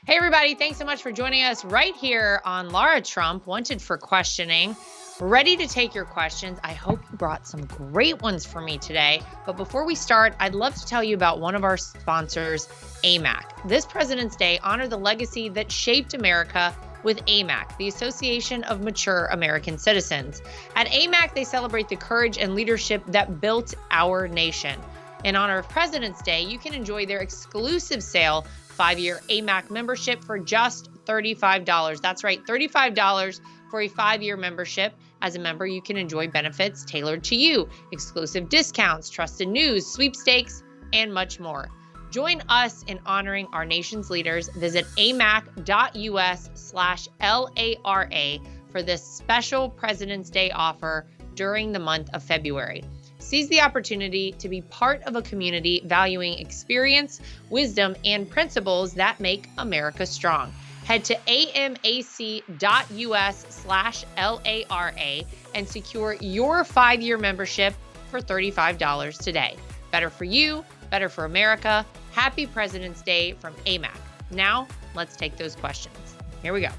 Hey, everybody. Thanks so much for joining us right here on Lara Trump, Wanted for Questioning. Ready to take your questions. I hope you brought some great ones for me today. But before we start, I'd love to tell you about one of our sponsors, AMAC. This President's Day, honor the legacy that shaped America with AMAC, the Association of Mature American Citizens. At AMAC, they celebrate the courage and leadership that built our nation. In honor of President's Day, you can enjoy their exclusive sale 5-year AMAC membership for just $35. That's right, $35 for a 5-year membership. As a member, you can enjoy benefits tailored to you, exclusive discounts, trusted news, sweepstakes, and much more. Join us in honoring our nation's leaders. Visit amac.us/LARA for this special President's Day offer during the month of February. Seize the opportunity to be part of a community valuing experience, wisdom, and principles that make America strong. Head to amac.us/LARA and secure your 5-year membership for $35 today. Better for you, better for America. Happy President's Day from AMAC. Now, let's take those questions. Here we go.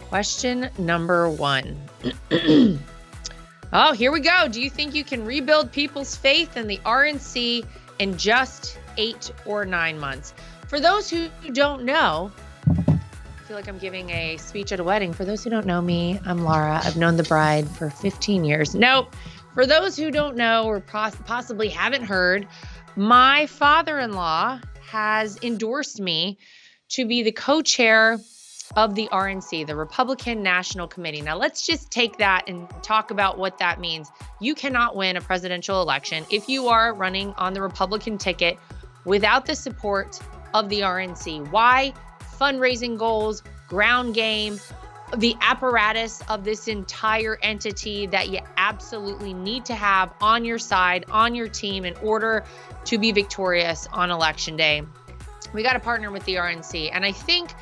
Question number 1. Oh, here we go. Do you think you can rebuild people's faith in the RNC in just 8 or 9 months? For those who don't know, I feel like I'm giving a speech at a wedding. For those who don't know me, I'm Lara. I've known the bride for 15 years. Nope. For those who don't know or possibly haven't heard, my father-in-law has endorsed me to be the co-chair of the RNC, the Republican National Committee. Now, let's just take that and talk about what that means. You cannot win a presidential election if you are running on the Republican ticket without the support of the RNC. Why? Fundraising goals, ground game, the apparatus of this entire entity that you absolutely need to have on your side, on your team in order to be victorious on Election Day. We got to partner with the RNC. And I think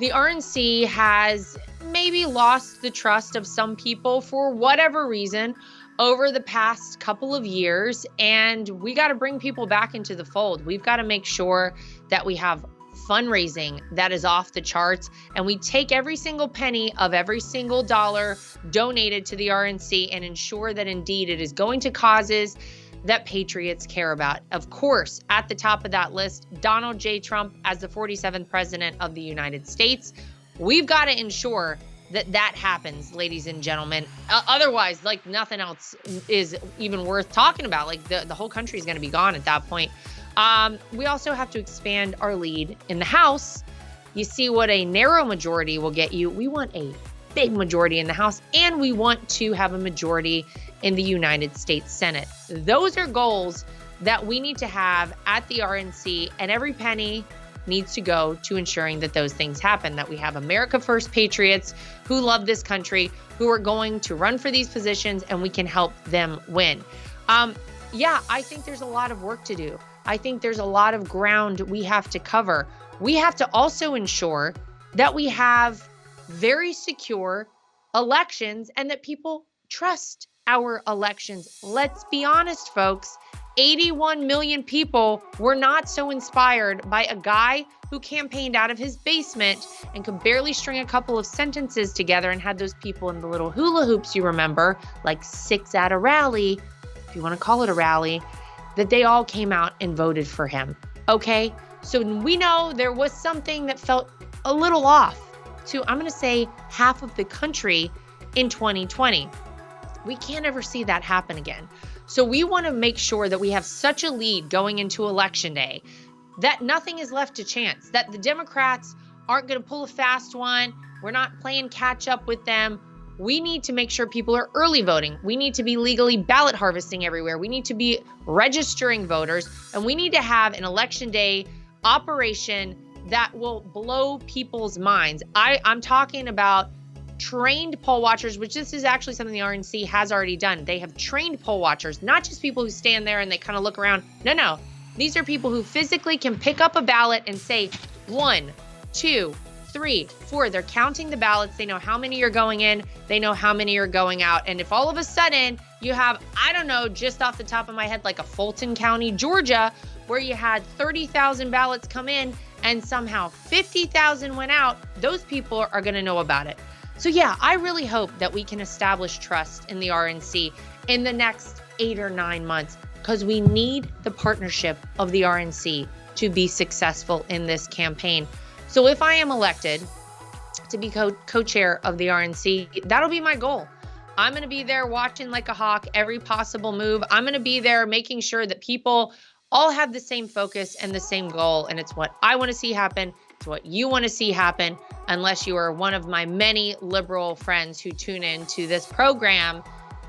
the RNC has maybe lost the trust of some people for whatever reason over the past couple of years, and we got to bring people back into the fold. We've got to make sure that we have fundraising that is off the charts, and we take every single penny of every single dollar donated to the RNC and ensure that indeed it is going to causes that patriots care about. Of course, at the top of that list, Donald J. Trump as the 47th president of the United States. We've got to ensure that that happens, ladies and gentlemen. Otherwise, like, nothing else is even worth talking about. Like, the whole country is going to be gone at that point. We also have to expand our lead in the House. You see what a narrow majority will get you. We want a big majority in the House, and we want to have a majority in the United States Senate. Those are goals that we need to have at the RNC, and every penny needs to go to ensuring that those things happen, that we have America First patriots who love this country, who are going to run for these positions, and we can help them win. I think there's a lot of work to do. I think there's a lot of ground we have to cover. We have to also ensure that we have very secure elections and that people trust our elections. Let's be honest, folks. 81 million people were not so inspired by a guy who campaigned out of his basement and could barely string a couple of sentences together and had those people in the little hula hoops, you remember, like 6 at a rally, if you want to call it a rally, that they all came out and voted for him. Okay? So we know there was something that felt a little off to, I'm going to say, half of the country in 2020. We can't ever see that happen again. So we want to make sure that we have such a lead going into Election Day that nothing is left to chance, that the Democrats aren't going to pull a fast one. We're not playing catch up with them. We need to make sure people are early voting. We need to be legally ballot harvesting everywhere. We need to be registering voters, and we need to have an Election Day operation that will blow people's minds. I'm talking about trained poll watchers, which this is actually something the RNC has already done. They have trained poll watchers, not just people who stand there and they kind of look around. No. These are people who physically can pick up a ballot and say 1, 2, 3, 4. They're counting the ballots. They know how many are going in. They know how many are going out. And if all of a sudden you have, I don't know, just off the top of my head, like a Fulton County, Georgia, where you had 30,000 ballots come in and somehow 50,000 went out, those people are going to know about it. So yeah, I really hope that we can establish trust in the RNC in the next 8 or 9 months, because we need the partnership of the RNC to be successful in this campaign. So if I am elected to be co-chair of the RNC, that'll be my goal. I'm going to be there watching like a hawk every possible move. I'm going to be there making sure that people all have the same focus and the same goal. And it's what I want to see happen. It's what you want to see happen, unless you are one of my many liberal friends who tune in to this program.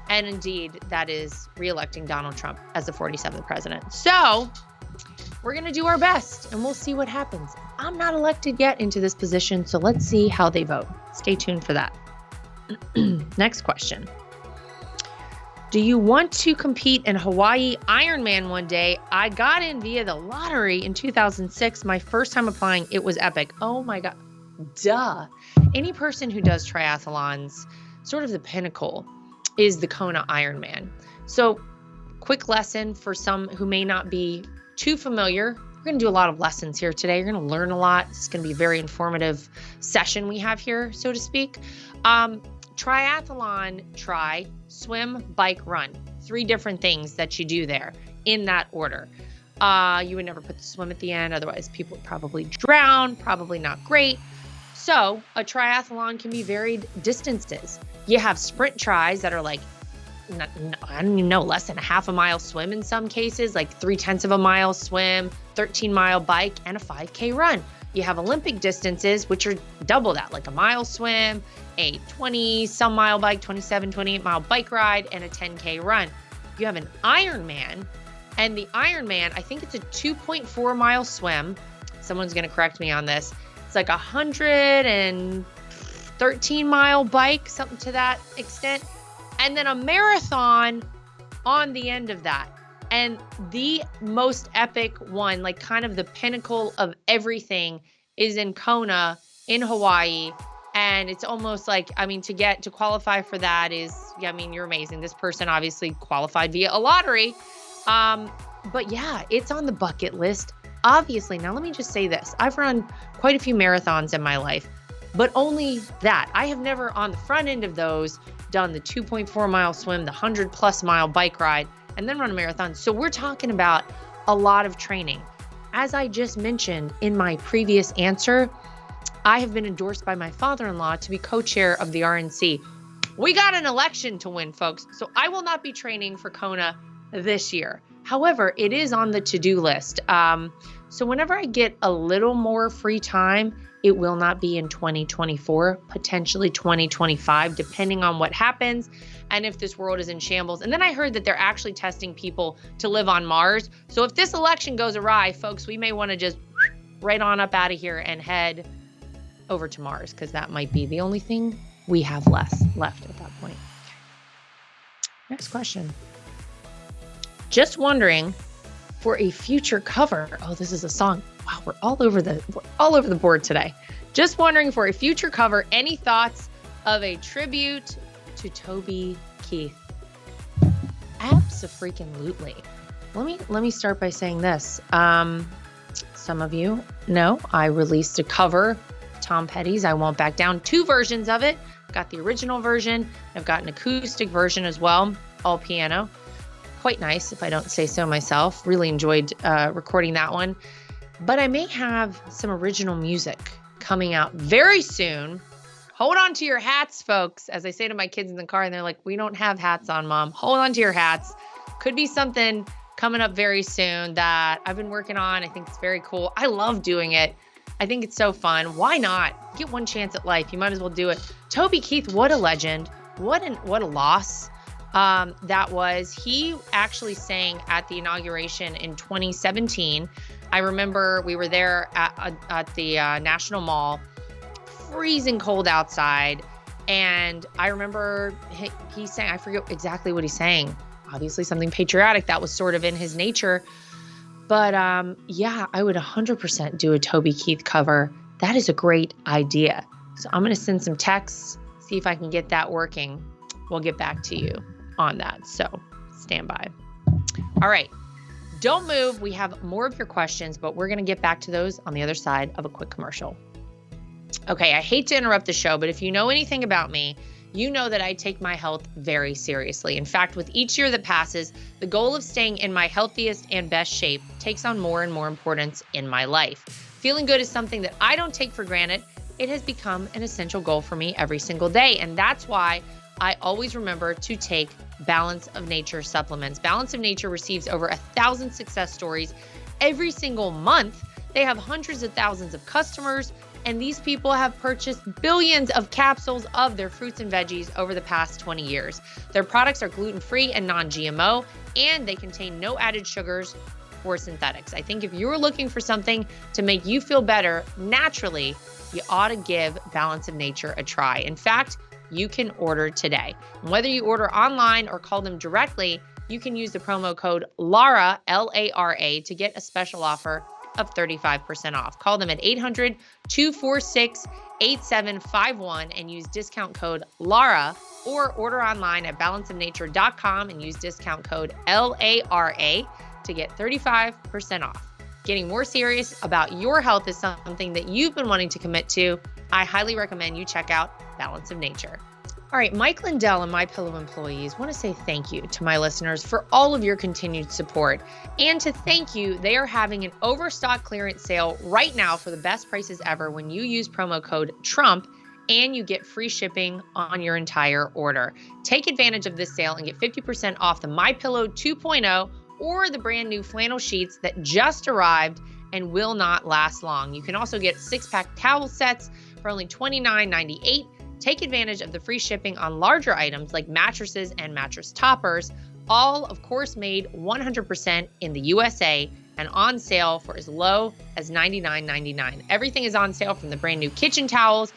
And indeed, that is re-electing Donald Trump as the 47th president. So we're going to do our best and we'll see what happens. I'm not elected yet into this position, so let's see how they vote. Stay tuned for that. Next question. Do you want to compete in Hawaii Iron Man one day? I got in via the lottery in 2006. My first time applying, it was epic. Oh my God. Duh. Any person who does triathlons, sort of the pinnacle is the Kona Iron Man. So quick lesson for some who may not be too familiar. We're going to do a lot of lessons here today. You're going to learn a lot. It's going to be a very informative session we have here, so to speak. Triathlon, swim, bike, run. 3 different things that you do there in that order. You would never put the swim at the end. Otherwise, people would probably drown, probably not great. So a triathlon can be varied distances. You have sprint tries that are like, I don't even know, less than a half a mile swim in some cases, like 0.3 of a mile swim, 13-mile bike, and a 5K run. You have Olympic distances, which are double that, like a mile swim, a 20-some mile bike, 27, 28-mile bike ride, and a 10K run. You have an Ironman, and the Ironman, I think it's a 2.4-mile swim. Someone's going to correct me on this. It's like a 113-mile bike, something to that extent, and then a marathon on the end of that. And the most epic one, like kind of the pinnacle of everything, is in Kona in Hawaii. And it's almost like, I mean, to qualify for that is, I mean, you're amazing. This person obviously qualified via a lottery. But yeah, it's on the bucket list, obviously. Now, let me just say this. I've run quite a few marathons in my life, but only that. I have never on the front end of those done the 2.4-mile swim, the 100+ mile bike ride, and then run a marathon. So we're talking about a lot of training. As I just mentioned in my previous answer, I have been endorsed by my father-in-law to be co-chair of the RNC. We got an election to win, folks. So I will not be training for Kona this year. However, it is on the to-do list. So whenever I get a little more free time, it will not be in 2024, potentially 2025, depending on what happens and if this world is in shambles. And then I heard that they're actually testing people to live on Mars. So if this election goes awry, folks, we may want to just right on up out of here and head over to Mars, because that might be the only thing we have left at that point. Next question. Just wondering for a future cover. Oh, this is a song. Wow, we're all over the board today. Just wondering for a future cover, any thoughts of a tribute to Toby Keith? Abso-freaking-lutely. Let me start by saying this. Some of you know I released a cover, Tom Petty's I Won't Back Down, 2 versions of it. I've got the original version. I've got an acoustic version as well, all piano. Quite nice, if I don't say so myself. Really enjoyed recording that one. But I may have some original music coming out very soon. Hold on to your hats, folks. As I say to my kids in the car, and they're like, we don't have hats on, Mom. Hold on to your hats. Could be something coming up very soon that I've been working on. I think it's very cool. I love doing it. I think it's so fun. Why not? Get one chance at life. You might as well do it. Toby Keith, what a legend. What a loss. That was. He actually sang at the inauguration in 2017. I remember we were there at the National Mall, freezing cold outside. And I remember he sang, I forget exactly what he sang. Obviously something patriotic that was sort of in his nature. But yeah, I would 100% do a Toby Keith cover. That is a great idea. So I'm going to send some texts, see if I can get that working. We'll get back to you on that. So stand by. All right. Don't move. We have more of your questions, but we're going to get back to those on the other side of a quick commercial. Okay, I hate to interrupt the show, but if you know anything about me, you know that I take my health very seriously. In fact, with each year that passes, the goal of staying in my healthiest and best shape takes on more and more importance in my life. Feeling good is something that I don't take for granted. It has become an essential goal for me every single day, and that's why I always remember to take Balance of Nature supplements. Balance of Nature receives over 1,000 success stories every single month. They have hundreds of thousands of customers, and these people have purchased billions of capsules of their fruits and veggies over the past 20 years. Their products are gluten-free and non-GMO, and they contain no added sugars or synthetics. I think if you're looking for something to make you feel better naturally, you ought to give Balance of Nature a try. In fact, you can order today. And whether you order online or call them directly, you can use the promo code LARA, L-A-R-A, to get a special offer of 35% off. Call them at 800-246-8751 and use discount code LARA, or order online at balanceofnature.com and use discount code LARA to get 35% off. Getting more serious about your health is something that you've been wanting to commit to. I highly recommend you check out Balance of Nature. All right, Mike Lindell and MyPillow employees want to say thank you to my listeners for all of your continued support. And to thank you, they are having an overstock clearance sale right now for the best prices ever when you use promo code TRUMP, and you get free shipping on your entire order. Take advantage of this sale and get 50% off the MyPillow 2.0 or the brand new flannel sheets that just arrived and will not last long. You can also get 6-pack towel sets for only $29.98. Take advantage of the free shipping on larger items like mattresses and mattress toppers, all of course made 100% in the USA and on sale for as low as $99.99. Everything is on sale, from the brand new kitchen towels,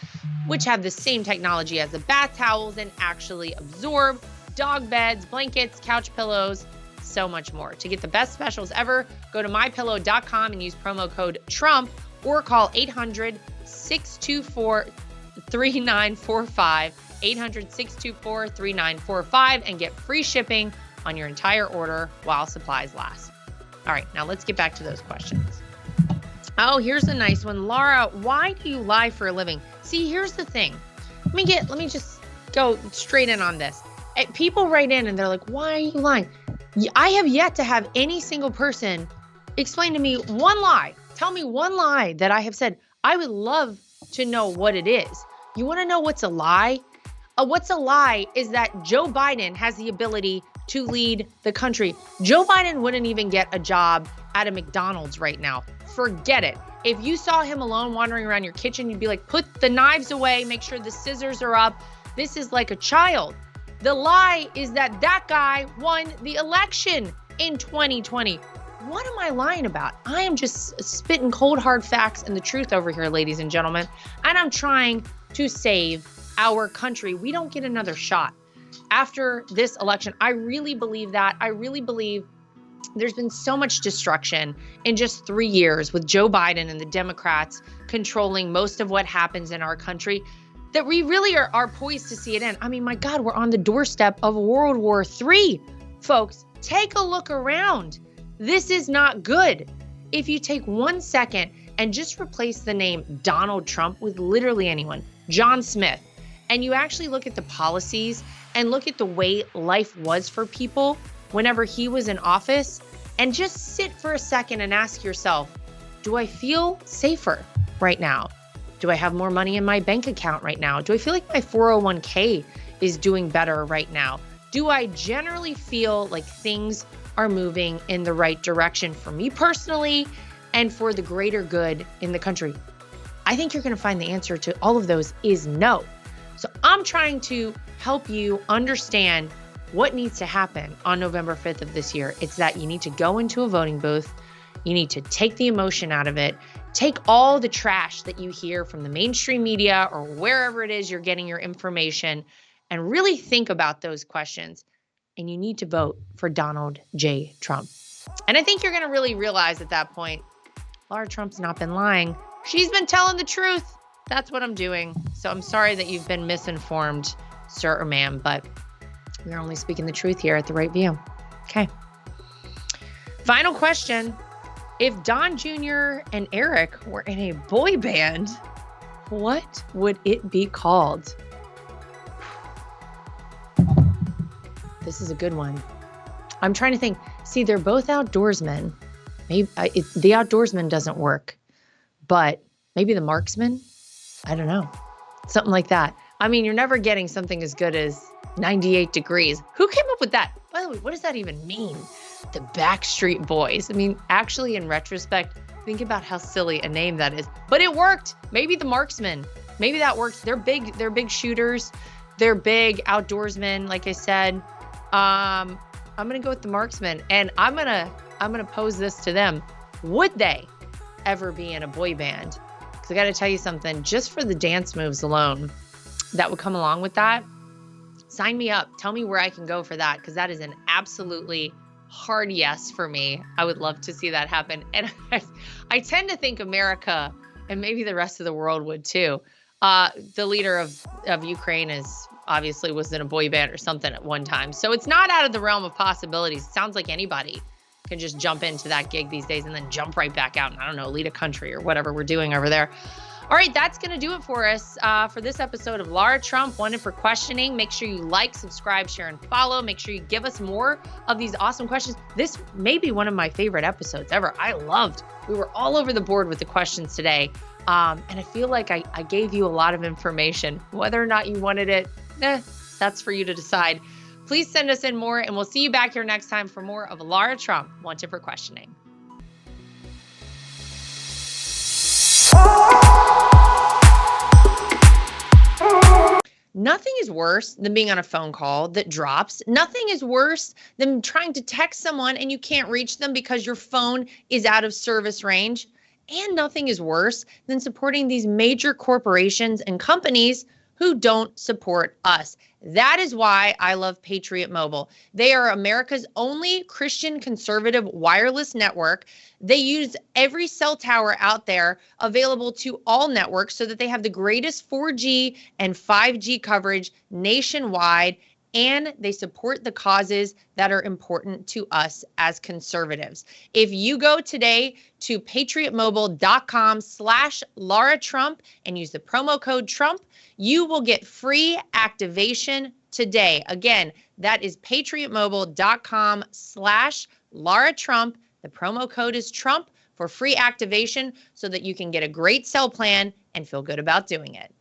which have the same technology as the bath towels and actually absorb, dog beds, blankets, couch pillows, so much more. To get the best specials ever, go to mypillow.com and use promo code TRUMP, or call 800-624-3945, 800-624-3945, and get free shipping on your entire order while supplies last. All right, now let's get back to those questions. Oh, here's a nice one. Lara, why do you lie for a living? See, here's the thing. Let me just go straight in on this. People write in and they're like, why are you lying? I have yet to have any single person explain to me one lie. Tell me one lie that I have said. I would love to know what it is. You want to know what's a lie? What's a lie is that Joe Biden has the ability to lead the country. Joe Biden wouldn't even get a job at a McDonald's right now. Forget it. If you saw him alone wandering around your kitchen, you'd be like, put the knives away, make sure the scissors are up. This is like a child. The lie is that that guy won the election in 2020. What am I lying about? I am just spitting cold, hard facts and the truth over here, ladies and gentlemen. And I'm trying to save our country. We don't get another shot after this election. I really believe that. I really believe there's been so much destruction in just 3 years with Joe Biden and the Democrats controlling most of what happens in our country that we really are poised to see it end. I mean, my God, we're on the doorstep of World War III. Folks, take a look around. This is not good. If you take 1 second and just replace the name Donald Trump with literally anyone, John Smith, and you actually look at the policies and look at the way life was for people whenever he was in office, and just sit for a second and ask yourself, do I feel safer right now? Do I have more money in my bank account right now? Do I feel like my 401k is doing better right now? Do I generally feel like things are moving in the right direction for me personally and for the greater good in the country? I think you're going to find the answer to all of those is no. So I'm trying to help you understand what needs to happen on November 5th of this year. It's that you need to go into a voting booth. You need to take the emotion out of it. Take all the trash that you hear from the mainstream media or wherever it is you're getting your information, and really think about those questions. And you need to vote for Donald J. Trump. And I think you're going to really realize at that point, Lara Trump's not been lying. She's been telling the truth. That's what I'm doing. So I'm sorry that you've been misinformed, sir or ma'am, but we're only speaking the truth here at The Right View. Okay. Final question. If Don Jr. and Eric were in a boy band, what would it be called? This is a good one. I'm trying to think. See, they're both outdoorsmen. Maybe the outdoorsman doesn't work, but maybe the marksman? I don't know. Something like that. I mean, you're never getting something as good as 98 Degrees. Who came up with that? By the way, what does that even mean? The Backstreet Boys. I mean, actually, in retrospect, think about how silly a name that is. But it worked. Maybe the marksman. Maybe that works. They're big shooters. They're big outdoorsmen, like I said. I'm gonna go with the marksman, and I'm gonna pose this to them. Would they ever be in a boy band? Because I got to tell you something. Just for the dance moves alone, that would come along with that. Sign me up. Tell me where I can go for that, because that is an absolutely hard yes for me. I would love to see that happen. And I tend to think America, and maybe the rest of the world would too. The leader of Ukraine obviously was in a boy band or something at one time. So it's not out of the realm of possibilities. It sounds like anybody can just jump into that gig these days and then jump right back out and, I don't know, lead a country or whatever we're doing over there. All right, that's going to do it for us for this episode of Lara Trump Wanted for Questioning. Make sure you like, subscribe, share, and follow. Make sure you give us more of these awesome questions. This may be one of my favorite episodes ever. We were all over the board with the questions today. And I feel like I gave you a lot of information. Whether or not you wanted it, that's for you to decide. Please send us in more, and we'll see you back here next time for more of Lara Trump Wanted for Questioning. Nothing is worse than being on a phone call that drops. Nothing is worse than trying to text someone and you can't reach them because your phone is out of service range. And nothing is worse than supporting these major corporations and companies who don't support us. That is why I love Patriot Mobile. They are America's only Christian conservative wireless network. They use every cell tower out there available to all networks so that they have the greatest 4G and 5G coverage nationwide, and they support the causes that are important to us as conservatives. If you go today to patriotmobile.com/Lara Trump and use the promo code Trump, you will get free activation today. Again, that is patriotmobile.com/Lara Trump. The promo code is Trump for free activation so that you can get a great cell plan and feel good about doing it.